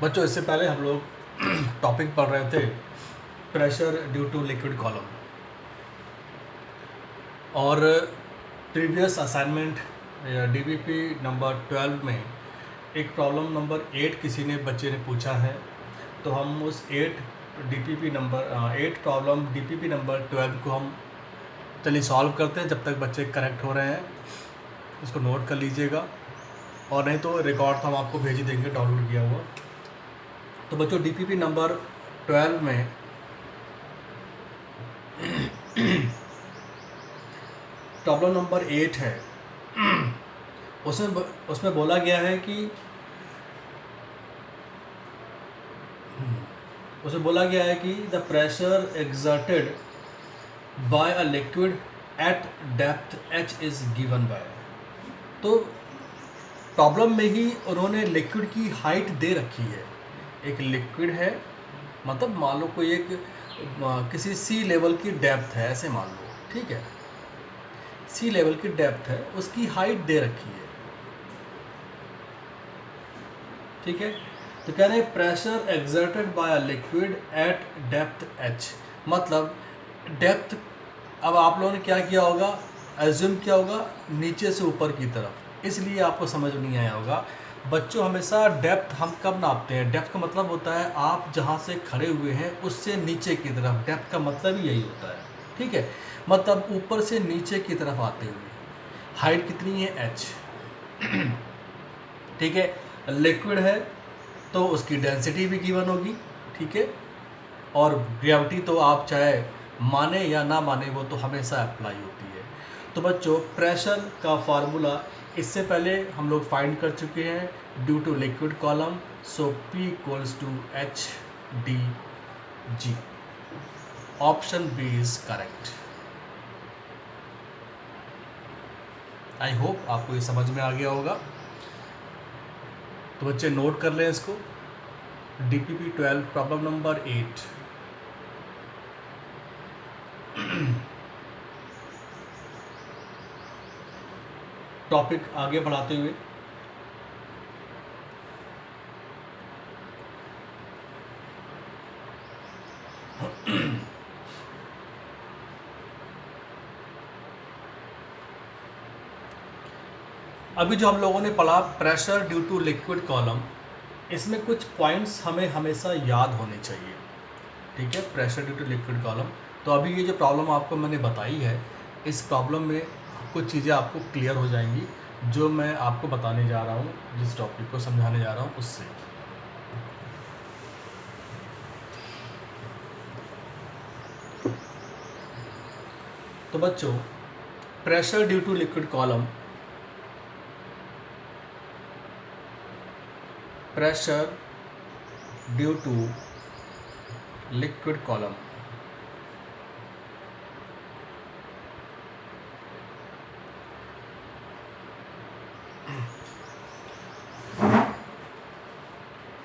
बच्चों, इससे पहले हम लोग टॉपिक पढ़ रहे थे pressure due to liquid column. और प्रीवियस असाइनमेंट डीबीपी नंबर 12 में एक प्रॉब्लम नंबर 8 किसी ने बच्चे ने पूछा है। तो हम उस 8 प्रॉब्लम डीपीपी नंबर 12 को हम चलिए सॉल्व करते हैं। जब तक बच्चे करेक्ट हो रहे हैं उसको नोट कर लीजिएगा, और नहीं तो रिकॉर्ड तो हम आपको भेज ही देंगे डाउनलोड किया हुआ। तो बच्चों, डीपीपी नंबर 12 में प्रॉब्लम नंबर 8 है। उसमें बोला गया है कि the pressure exerted by a liquid at depth h is given by. तो प्रॉब्लम में ही उन्होंने लिक्विड की हाइट दे रखी है। एक लिक्विड है, मतलब मान लो कोई एक किसी सी लेवल की डेप्थ है, ऐसे मान लो, ठीक है, सी लेवल की डेप्थ है, उसकी हाइट दे रखी है, ठीक है। तो कह रहे हैं pressure exerted by a liquid at depth h, मतलब डेप्थ, अब आप लोगों ने क्या किया होगा, एज्यूम किया होगा नीचे से ऊपर की तरफ, इसलिए आपको समझ नहीं आया होगा। बच्चों, हमेशा डेप्थ हम कब नापते हैं? डेप्थ का मतलब होता है आप जहाँ से खड़े हुए हैं उससे नीचे की तरफ, डेप्थ का मतलब ही यही होता है, ठीक है। मतलब ऊपर से नीचे की तरफ आते हुए। हाइट कितनी है? h, ठीक है। लिक्विड है तो उसकी डेंसिटी भी गिवन होगी, ठीक है। और ग्रेविटी तो आप चाहे माने या ना माने, वो तो हमेशा अप्लाई होती है। तो बच्चों, प्रेशर का फार्मूला इससे पहले हम लोग फाइंड कर चुके हैं, due to liquid column. So P equals to H D G. Option B is correct. I hope आपको ये समझ में आ गया होगा। तो बच्चे नोट कर लें इसको। DPP 12 problem number 8। टॉपिक आगे बढ़ाते हुए अभी जो हम लोगों ने पढ़ा pressure due to liquid column, इसमें कुछ पॉइंट्स हमें हमेशा याद होने चाहिए, ठीक है। Pressure due to liquid column. तो अभी ये जो प्रॉब्लम आपको मैंने बताई है, इस प्रॉब्लम में कुछ चीज़ें आपको क्लियर हो जाएंगी जो मैं आपको बताने जा रहा हूँ, जिस टॉपिक को समझाने जा रहा हूँ उससे। तो बच्चों, pressure due to liquid column, pressure due to liquid column,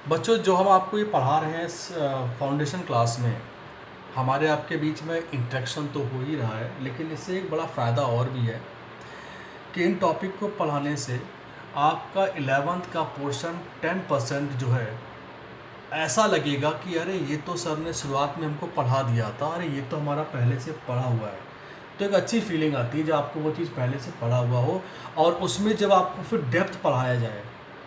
बच्चों जो हम आपको ये पढ़ा रहे हैं इस फाउंडेशन क्लास में, हमारे आपके बीच में इंटरेक्शन तो हो ही रहा है, लेकिन इससे एक बड़ा फ़ायदा और भी है कि इन टॉपिक को पढ़ाने से आपका 11th का पोर्शन 10% जो है, ऐसा लगेगा कि अरे ये तो सर ने शुरुआत में हमको पढ़ा दिया था, अरे ये तो हमारा पहले से पढ़ा हुआ है। तो एक अच्छी फीलिंग आती है जब आपको वो चीज़ पहले से पढ़ा हुआ हो, और उसमें जब आपको फिर डेप्थ पढ़ाया जाए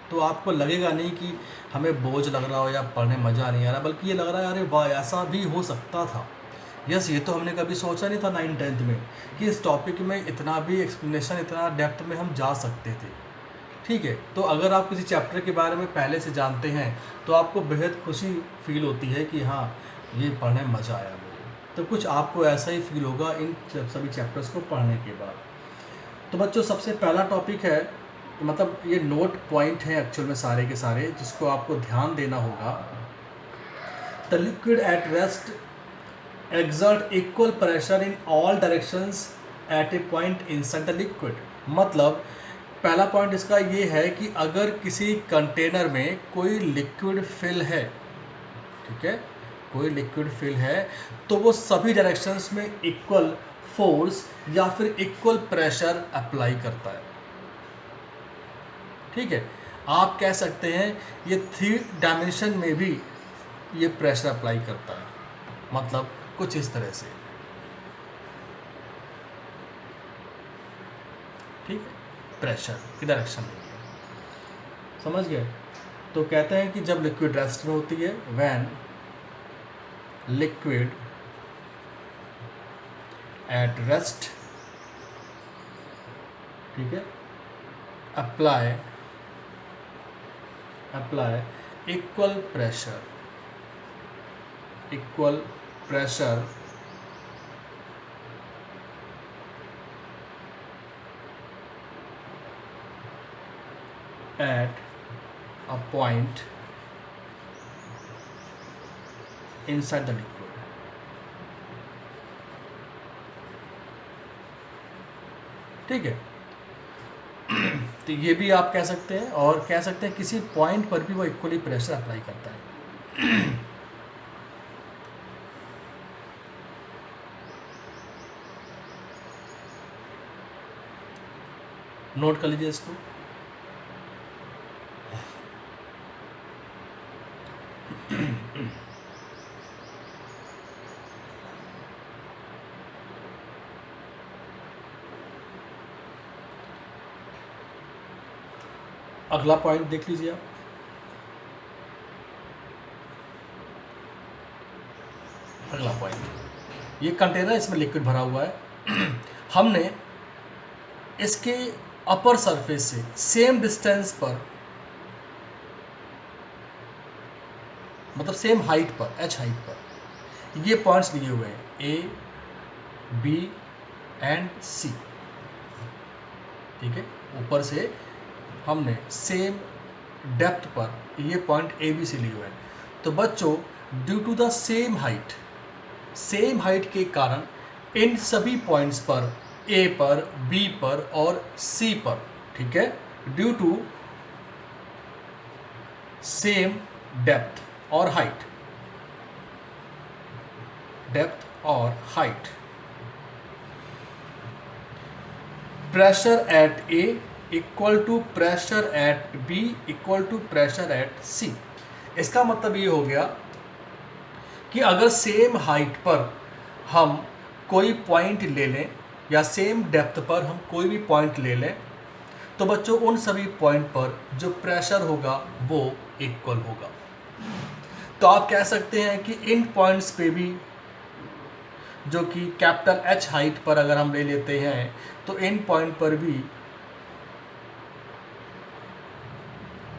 तो आपको लगेगा नहीं कि हमें बोझ लग रहा हो या पढ़ने मज़ा नहीं आ रहा, बल्कि ये लग रहा है अरे वाह, ऐसा भी हो सकता था। यस, ये तो हमने कभी सोचा नहीं था 9th-10th में कि इस टॉपिक में इतना भी एक्सप्लेनेशन, इतना डेप्थ में हम जा सकते थे, ठीक है। तो अगर आप किसी चैप्टर के बारे में पहले से जानते हैं तो आपको बेहद खुशी फील होती है कि हाँ, ये पढ़ने में मज़ा आया मुझे। तो कुछ आपको ऐसा ही फील होगा इन सभी चैप्टर्स को पढ़ने के बाद। तो बच्चों, सबसे पहला टॉपिक है, मतलब ये नोट पॉइंट है एक्चुअल में सारे के सारे, जिसको आपको ध्यान देना होगा। The liquid at rest exert equal pressure in all directions at a point inside the liquid। मतलब पहला पॉइंट इसका ये है कि अगर किसी कंटेनर में कोई लिक्विड फिल है, ठीक है, कोई लिक्विड फिल है, तो वो सभी डायरेक्शंस में इक्वल फोर्स या फिर इक्वल प्रेशर अप्लाई करता है, ठीक है। आप कह सकते हैं ये 3 डायमेंशन में भी ये प्रेशर अप्लाई करता है, मतलब कुछ इस तरह से, ठीक है, प्रेशर की डायरेक्शन में, समझ गए। तो कहते हैं कि जब लिक्विड रेस्ट में होती है, व्हेन लिक्विड एट रेस्ट, ठीक है, apply equal pressure at a point inside the liquid, ठीक है। तो ये भी आप कह सकते हैं, और कह सकते हैं किसी पॉइंट पर भी वो इक्वली प्रेशर अप्लाई करता है। नोट कर लीजिए इसको। अगला पॉइंट देख लीजिए आप। अगला पॉइंट, ये कंटेनर, इसमें लिक्विड भरा हुआ है। हमने इसके अपर सरफेस से सेम डिस्टेंस पर, मतलब सेम हाइट पर, h हाइट पर ये पॉइंट्स लिए हुए हैं, A, B एंड C, ठीक है। ऊपर से हमने सेम डेप्थ पर ये पॉइंट A, B, C लिए हुए हैं। तो बच्चों, due to the same height के कारण इन सभी पॉइंट्स पर, A पर, B पर और C पर, ठीक है, ड्यू टू सेम डेप्थ और height, pressure at A equal to pressure at B equal to pressure at C। इसका मतलब ये हो गया कि अगर सेम हाइट पर हम कोई पॉइंट ले लें या सेम डेप्थ पर हम कोई भी पॉइंट ले लें, तो बच्चों उन सभी पॉइंट पर जो प्रेशर होगा वो इक्वल होगा। तो आप कह सकते हैं कि इन पॉइंट्स पे भी, जो कि कैपिटल H हाइट पर अगर हम ले लेते हैं, तो इन पॉइंट पर भी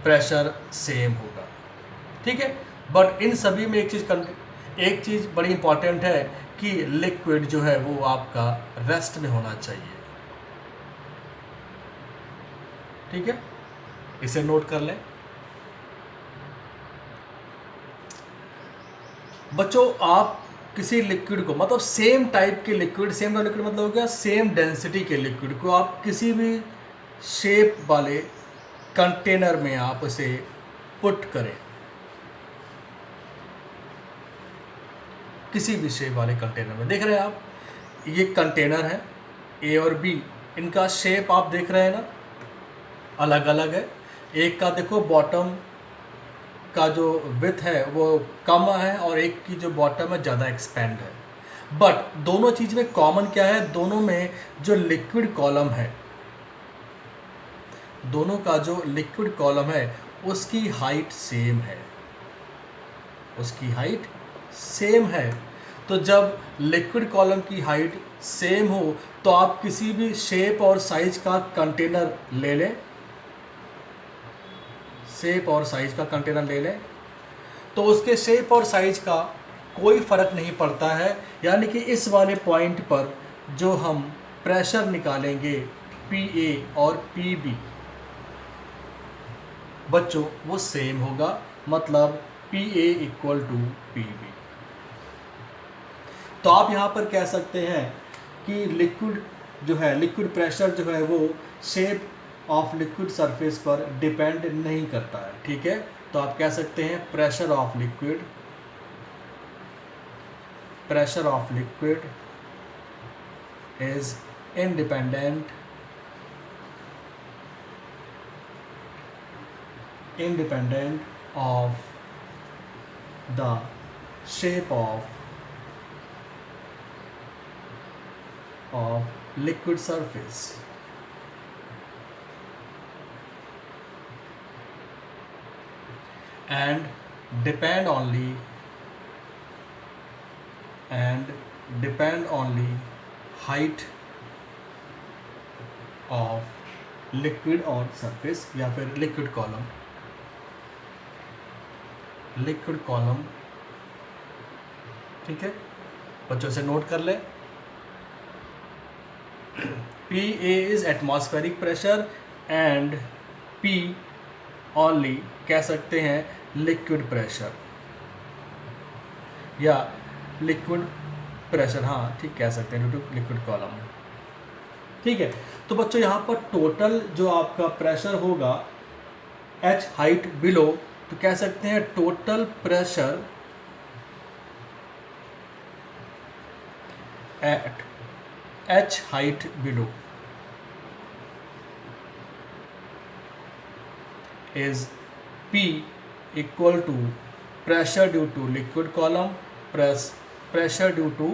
प्रेशर सेम होगा, ठीक है। बट इन सभी में एक चीज़ बड़ी इंपॉर्टेंट है कि लिक्विड जो है वो आपका रेस्ट में होना चाहिए, ठीक है, इसे नोट कर लें। बच्चों, आप किसी लिक्विड को, मतलब सेम टाइप के लिक्विड, मतलब हो गया सेम डेंसिटी के लिक्विड को, आप किसी भी शेप वाले कंटेनर में आप उसे पुट करें, किसी भी शेप वाले कंटेनर में। देख रहे हैं आप, ये कंटेनर है A और B, इनका शेप आप देख रहे हैं ना, अलग अलग है। एक का देखो बॉटम का जो विड्थ है वो कम है, और एक की जो बॉटम है ज़्यादा एक्सपेंड है। बट दोनों चीज़ में कॉमन क्या है, दोनों में जो लिक्विड कॉलम है, दोनों का जो लिक्विड कॉलम है उसकी हाइट सेम है। तो जब लिक्विड कॉलम की हाइट सेम हो, तो आप किसी भी शेप और साइज का कंटेनर ले लें, तो उसके शेप और साइज का कोई फ़र्क नहीं पड़ता है। यानी कि इस वाले पॉइंट पर जो हम प्रेशर निकालेंगे PA और PB, बच्चों वो सेम होगा, मतलब PA इक्वल टू PB। तो आप यहाँ पर कह सकते हैं कि लिक्विड प्रेशर जो है वो शेप ऑफ लिक्विड सरफेस पर डिपेंड नहीं करता है, ठीक है। तो आप कह सकते हैं pressure of liquid is independent independent of the shape of liquid surface. And depend only height of liquid on surface, या फिर liquid column. ठीक है, बच्चों से नोट कर ले. PA is atmospheric pressure and P only कह सकते हैं लिक्विड प्रेशर या लिक्विड प्रेशर, हाँ ठीक कह सकते हैं, ड्यू टू लिक्विड कॉलम. ठीक है, तो बच्चों यहाँ पर टोटल जो आपका प्रेशर होगा H हाइट बिलो, तो कह सकते हैं total pressure at H height below is P equal to pressure due to liquid column pressure due to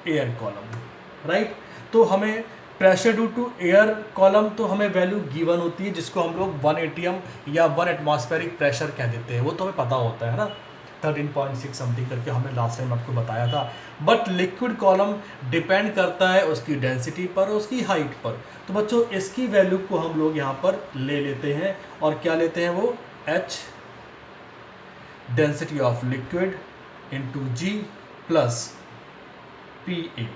air column, right? तो हमें pressure due to air column तो हमें वैल्यू गिवन होती है, जिसको हम लोग 1 atm या 1 एटमॉस्फेरिक प्रेशर कह देते हैं, वो तो हमें पता होता है ना, 13.6 समथिंग करके हमने लास्ट टाइम आपको बताया था. बट लिक्विड कॉलम डिपेंड करता है उसकी डेंसिटी पर, उसकी हाइट पर. तो बच्चों इसकी वैल्यू को हम लोग यहाँ पर ले लेते हैं, और क्या लेते हैं वो H density of liquid into G plus PA.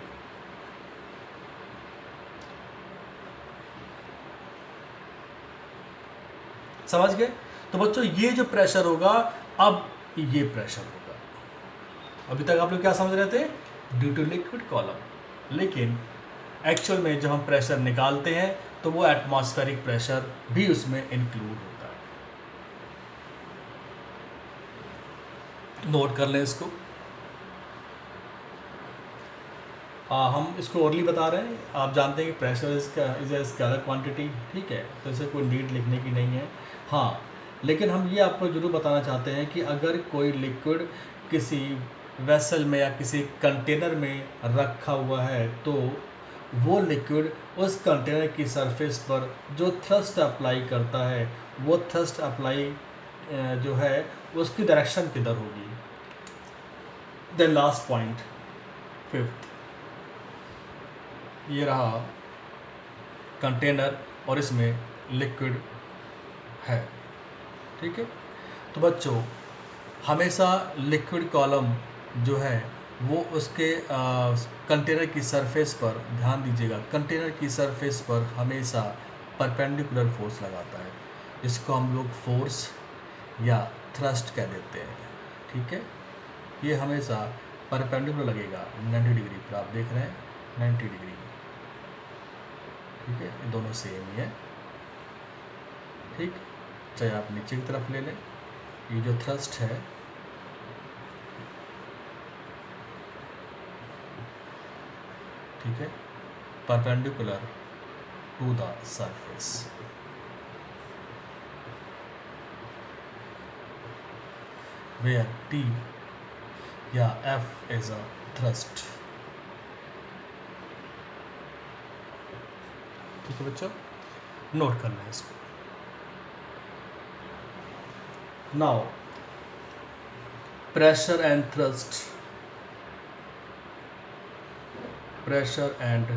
समझ गए? तो बच्चों ये जो प्रेशर होगा, अब ये प्रेशर होगा. अभी तक आप लोग क्या समझ रहे थे? ड्यू टू लिक्विड कॉलम, लेकिन एक्चुअल में जब हम प्रेशर निकालते हैं तो वो एटमॉस्फेरिक प्रेशर भी उसमें इंक्लूड होता है. नोट कर लें इसको. हम इसको ओरली बता रहे हैं. आप जानते हैं कि pressure is a scalar quantity, ठीक है, तो इसे कोई नीड लिखने की नहीं है. हाँ, लेकिन हम ये आपको ज़रूर बताना चाहते हैं कि अगर कोई लिक्विड किसी वेसल में या किसी कंटेनर में रखा हुआ है, तो वो लिक्विड उस कंटेनर की सरफेस पर जो थ्रस्ट अप्लाई करता है, वो थ्रस्ट अप्लाई जो है उसकी डायरेक्शन किधर होगी. देन लास्ट पॉइंट, 5th, ये रहा कंटेनर और इसमें लिक्विड है. ठीक है, तो बच्चों हमेशा लिक्विड कॉलम जो है वो उसके कंटेनर की सरफेस पर, ध्यान दीजिएगा, कंटेनर की सरफेस पर हमेशा परपेंडिकुलर फोर्स लगाता है, जिसको हम लोग फोर्स या थ्रस्ट कह देते हैं. ठीक है, ये हमेशा परपेंडिकुलर लगेगा 90 डिग्री पर. आप देख रहे हैं 90 डिग्री. ठीक है, ये दोनों सेम ही है. ठीक, चाहे आप नीचे की तरफ ले लें, ये जो थ्रस्ट है ठीक है, perpendicular to the surface. Where T या F इज अ थ्रस्ट. ठीक है बच्चों, नोट करना है इसको. Now pressure and thrust, pressure and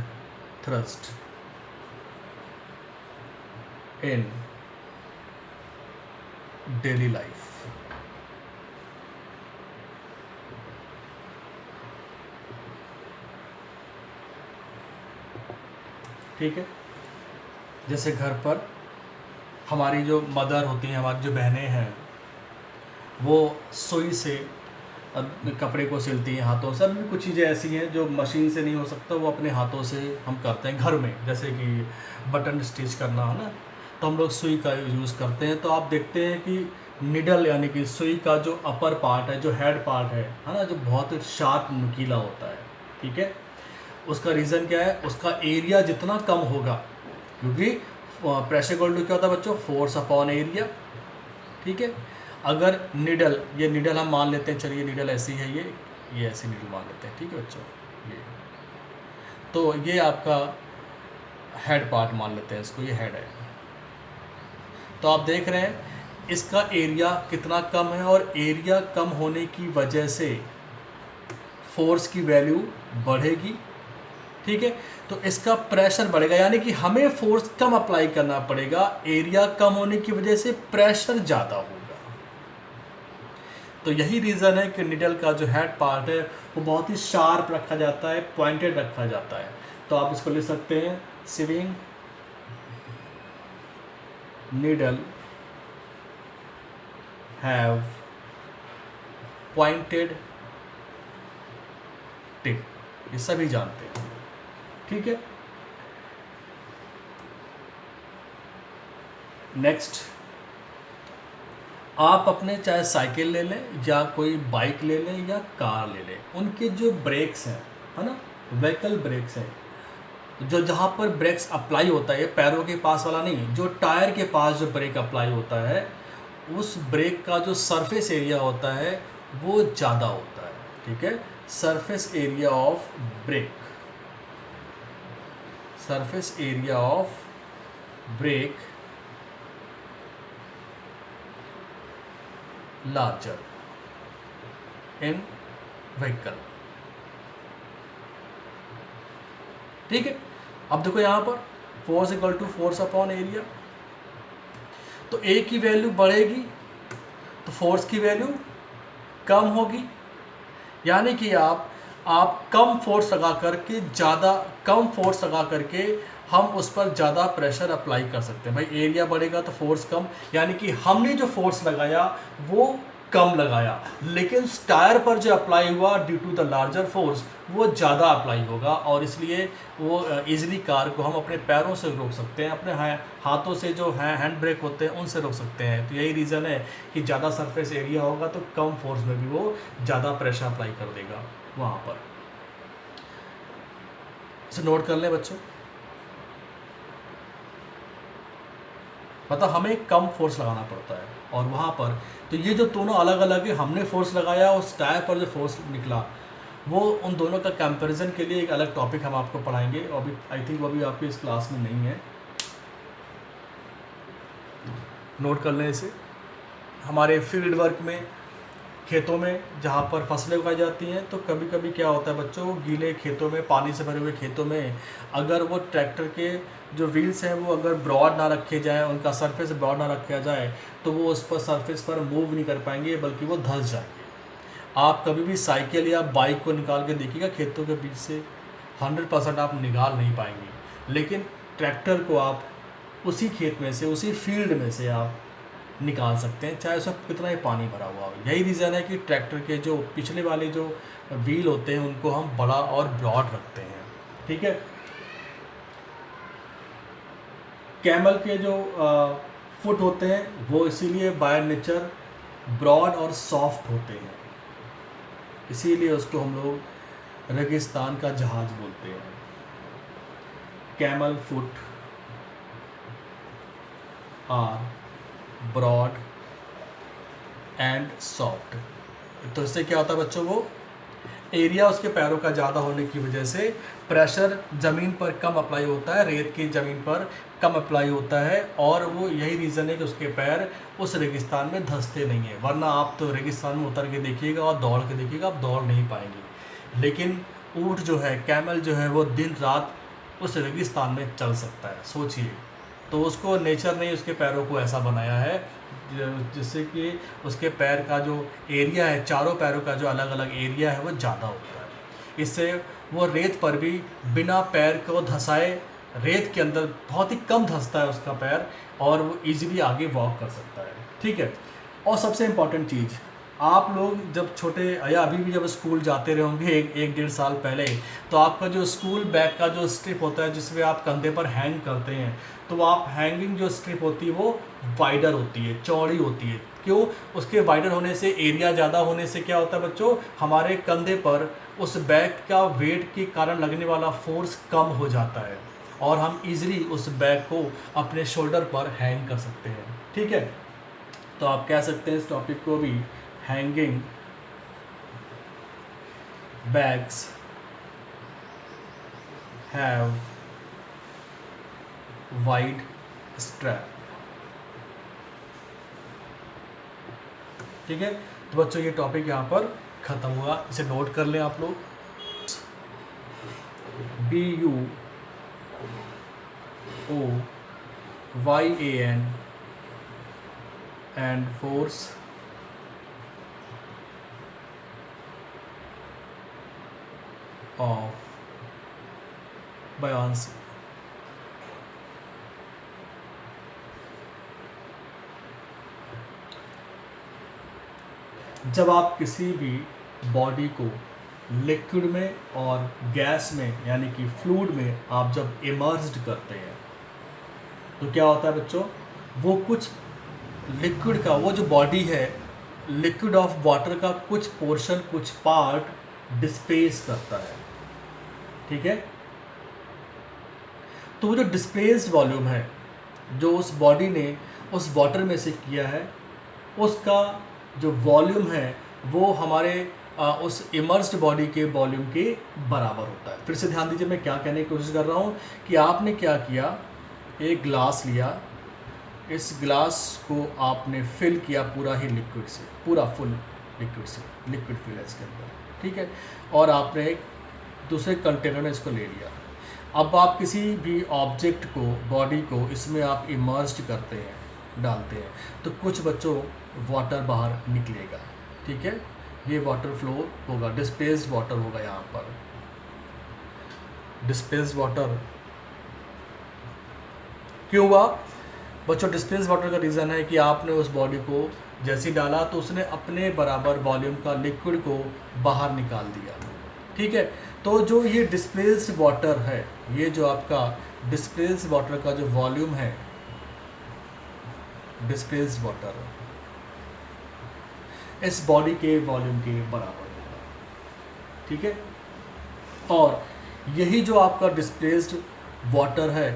thrust in daily life. ठीक है, जैसे घर पर हमारी जो मदर होती हैं, हमारी जो बहनें हैं, वो सुई से कपड़े को सिलती हैं हाथों से. अभी कुछ चीज़ें ऐसी हैं जो मशीन से नहीं हो सकता, वो अपने हाथों से हम करते हैं घर में, जैसे कि बटन स्टिच करना है ना, तो हम लोग सुई का यूज़ करते हैं. तो आप देखते हैं कि निडल यानी कि सुई का जो अपर पार्ट है, जो हेड पार्ट है ना, जो बहुत शार्प नुकीला होता है. ठीक है, उसका रीज़न क्या है? उसका एरिया जितना कम होगा, क्योंकि प्रेशर इक्वल टू क्या होता है बच्चों? Force upon area. ठीक है। अगर निडल, ये निडल हम मान लेते हैं, चलिए निडल ऐसी है, ये ऐसी निडल मान लेते हैं, ठीक है बच्चों। ये तो ये आपका हेड पार्ट मान लेते हैं इसको, ये हेड है। तो आप देख रहे हैं इसका एरिया कितना कम है, और एरिया कम होने की वजह से फोर्स की वैल्यू बढ़ेगी, ठीक है। तो इसका प्रेशर बढ़ेगा, यानी कि हमें फोर्स कम अप्लाई करना पड़ेगा, एरिया कम होने की वजह से प्रेशर ज़्यादा होगा। तो यही रीज़न है कि निडल का जो हेड पार्ट है वो बहुत ही शार्प रखा जाता है, पॉइंटेड रखा जाता है। तो आप इसको लिख सकते हैं swing needle have pointed tip, ये सभी जानते हैं, ठीक है। नेक्स्ट, आप अपने चाहे साइकिल ले लें या कोई बाइक ले लें या कार ले लें, उनके जो ब्रेक्स हैं, है ना, व्हीकल ब्रेक्स हैं, जो जहाँ पर ब्रेक्स अप्लाई होता है, पैरों के पास वाला नहीं, जो टायर के पास जो ब्रेक अप्लाई होता है, उस ब्रेक का जो सरफेस एरिया होता है वो ज़्यादा होता है, ठीक है। Surface area of brake, surface area of brake larger in vehicle, ठीक है। अब देखो यहाँ पर force equal to force upon area, तो ए की वैल्यू बढ़ेगी तो फोर्स की वैल्यू कम होगी, यानी कि आप कम फोर्स लगा करके ज़्यादा, कम फोर्स लगा करके हम उस पर ज़्यादा प्रेशर अप्लाई कर सकते हैं। भाई एरिया बढ़ेगा तो फोर्स कम, यानी कि हमने जो फोर्स लगाया वो कम लगाया, लेकिन टायर पर जो अप्लाई हुआ due to the larger force वो ज़्यादा अप्लाई होगा, और इसलिए वो इजीली कार को हम अपने पैरों से रोक सकते हैं, अपने हाथों से जो हैंड ब्रेक होते हैं उनसे रोक सकते हैं। तो यही रीज़न है कि ज़्यादा सरफेस एरिया होगा तो कम फोर्स में भी वो ज़्यादा प्रेशर अप्लाई कर देगा वहाँ पर। इसे नोट कर लें बच्चों, मतलब हमें कम फोर्स लगाना पड़ता है, और वहाँ पर तो ये जो दोनों अलग अलग है, हमने फोर्स लगाया उस टायर पर जो फोर्स निकला, वो उन दोनों का कंपैरिजन के लिए एक अलग टॉपिक हम आपको पढ़ाएंगे, और अभी आई थिंक वो भी आपकी इस क्लास में नहीं है, नोट कर लें इसे। हमारे फील्ड वर्क में, खेतों में जहाँ पर फसलें उगाई जाती हैं, तो कभी कभी क्या होता है बच्चों, गीले खेतों में, पानी से भरे हुए खेतों में, अगर वो ट्रैक्टर के जो व्हील्स हैं वो अगर ब्रॉड ना रखे जाएं, उनका सरफेस ब्रॉड ना रखा जाए, तो वो उस पर सरफेस पर मूव नहीं कर पाएंगे, बल्कि वो धंस जाएंगे। आप कभी भी साइकिल या बाइक को निकाल के देखिएगा खेतों के बीच से, 100% आप निकाल नहीं पाएंगे, लेकिन ट्रैक्टर को आप उसी खेत में से, उसी फील्ड में से आप निकाल सकते हैं, चाहे उसमें कितना ही पानी भरा हुआ हो। यही रीज़न है कि ट्रैक्टर के जो पिछले वाले जो व्हील होते हैं उनको हम बड़ा और ब्रॉड रखते हैं, ठीक है। कैमल के जो फुट होते हैं वो इसीलिए बाय नेचर ब्रॉड और सॉफ्ट होते हैं, इसीलिए उसको हम लोग रेगिस्तान का जहाज बोलते हैं। Camel foot are broad and soft. तो इससे क्या होता है बच्चों, वो एरिया उसके पैरों का ज़्यादा होने की वजह से प्रेशर ज़मीन पर कम अप्लाई होता है, रेत की ज़मीन पर कम अप्लाई होता है, और वो यही रीज़न है कि उसके पैर उस रेगिस्तान में धंसते नहीं हैं। वरना आप तो रेगिस्तान में उतर के देखिएगा और दौड़ के देखिएगा, आप दौड़ नहीं पाएंगे। लेकिन ऊँट जो है, कैमल जो है, वो दिन रात उस रेगिस्तान में चल सकता है, सोचिए। तो उसको नेचर ने उसके पैरों को ऐसा बनाया है जिससे कि उसके पैर का जो एरिया है, चारों पैरों का जो अलग अलग एरिया है वो ज़्यादा होता है। इससे वो रेत पर भी बिना पैर को धंसाए, रेत के अंदर बहुत ही कम धंसता है उसका पैर, और वो इजीली आगे वॉक कर सकता है, ठीक है। और सबसे इम्पॉर्टेंट चीज़, आप लोग जब छोटे या अभी भी जब स्कूल जाते रहे होंगे एक डेढ़ साल पहले, तो आपका जो स्कूल बैग का जो स्ट्रिप होता है जिसमें आप कंधे पर हैंग करते हैं, तो आप हैंगिंग जो स्ट्रिप होती है वो वाइडर होती है, चौड़ी होती है। क्यों? उसके वाइडर होने से, एरिया ज़्यादा होने से क्या होता है बच्चों, हमारे कंधे पर उस बैग का वेट के कारण लगने वाला फोर्स कम हो जाता है, और हम इजीली उस बैग को अपने शोल्डर पर हैंग कर सकते हैं, ठीक है। तो आप कह सकते हैं इस टॉपिक को भी hanging bags have wide strap. ठीक है, तो बच्चों ये टॉपिक यहाँ पर ख़त्म हुआ, इसे नोट कर लें आप लोग। BUOYAN and force of buoyancy। जब आप किसी भी बॉडी को लिक्विड में और गैस में यानी कि फ्लूइड में आप जब इमर्स्ड करते हैं तो क्या होता है बच्चों, वो कुछ लिक्विड का, वो जो बॉडी है लिक्विड ऑफ वाटर का कुछ पोर्शन, कुछ पार्ट डिस्प्लेस करता है। ठीक है, तो वो जो डिस्प्लेस्ड वॉल्यूम है जो उस बॉडी ने उस वाटर में से किया है, उसका जो वॉल्यूम है वो हमारे उस इमर्स्ड बॉडी के वॉल्यूम के बराबर होता है। फिर से ध्यान दीजिए मैं क्या कहने की कोशिश कर रहा हूँ कि आपने क्या किया, एक ग्लास लिया, इस ग्लास को आपने फिल किया पूरा ही लिक्विड से, पूरा फुल लिक्विड से, लिक्विड फिल है इसके अंदर। ठीक है, और आपने एक दूसरे कंटेनर में इसको ले लिया। अब आप किसी भी ऑब्जेक्ट को, बॉडी को इसमें आप इमर्स्ड करते हैं, डालते हैं, तो कुछ बच्चों वाटर बाहर निकलेगा। ठीक है, ये वाटर फ्लो होगा, डिस्प्लेस्ड वाटर होगा। यहाँ पर डिस्प्लेस्ड वाटर क्यों हुआ बच्चों? डिस्प्लेस्ड वाटर का रीज़न है कि आपने उस बॉडी को जैसे ही डाला तो उसने अपने बराबर वॉल्यूम का लिक्विड को बाहर निकाल दिया। ठीक है, तो जो ये डिस्प्लेस्ड वाटर है, ये जो आपका डिस्प्लेस्ड वाटर का जो वॉल्यूम है, डिस्प्लेस्ड वाटर इस बॉडी के वॉल्यूम के बराबर होगा। ठीक है, और यही जो आपका डिस्प्लेस्ड वाटर है,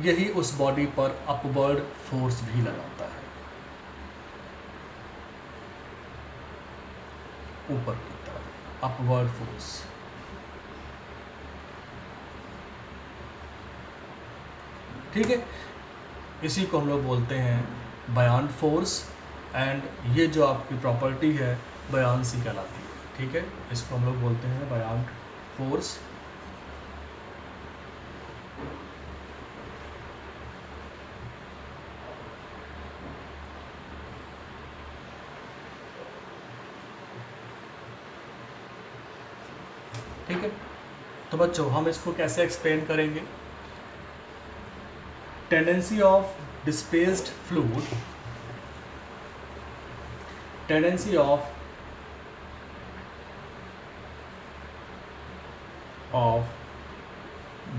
यही उस बॉडी पर अपवर्ड फोर्स भी लगाता है, ऊपर की तरफ अपवर्ड फोर्स। ठीक है, इसी को हम लोग बोलते हैं बयान फोर्स, एंड ये जो आपकी प्रॉपर्टी है बयानसी कहलाती है। ठीक है, इसको हम लोग बोलते हैं बयान फोर्स। ठीक है, तो बच्चों हम इसको कैसे एक्सप्लेन करेंगे? Tendency of displaced fluid, tendency of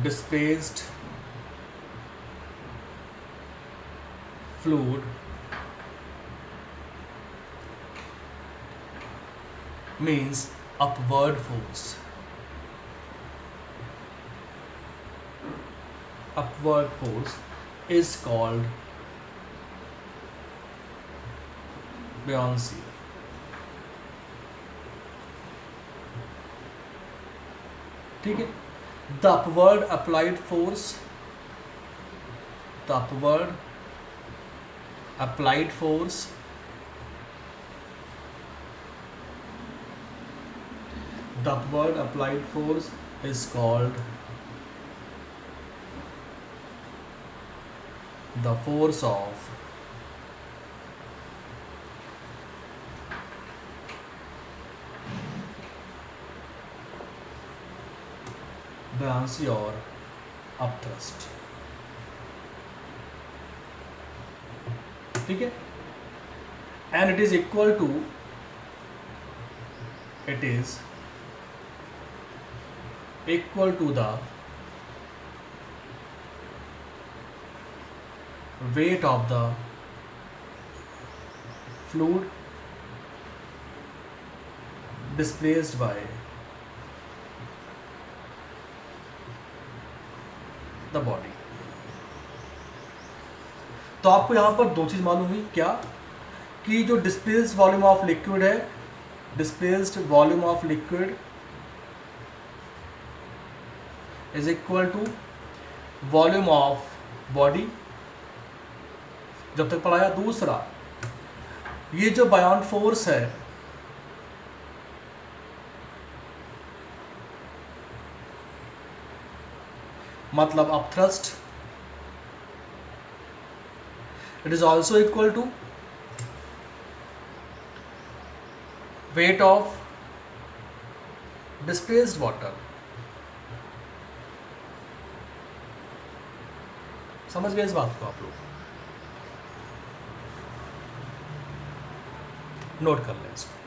displaced fluid means upward force. Upward force is called buoyancy. ठीक है, the upward applied force, the upward applied force the upward applied force is called the force of buoyancy और upthrust। ठीक है, and it is equal to the weight of the fluid displaced by the body। तो आपको यहां पर दो चीज मालूम हुई, क्या कि जो डिस्प्लेस्ड वॉल्यूम ऑफ लिक्विड है, displaced volume of liquid is equal to volume of body, जब तक पढ़ाया। दूसरा, ये जो बायोन फोर्स है, मतलब upthrust, it is also equal to weight of displaced water. समझ गए इस बात को आप लोग? नोट कर लें इसको।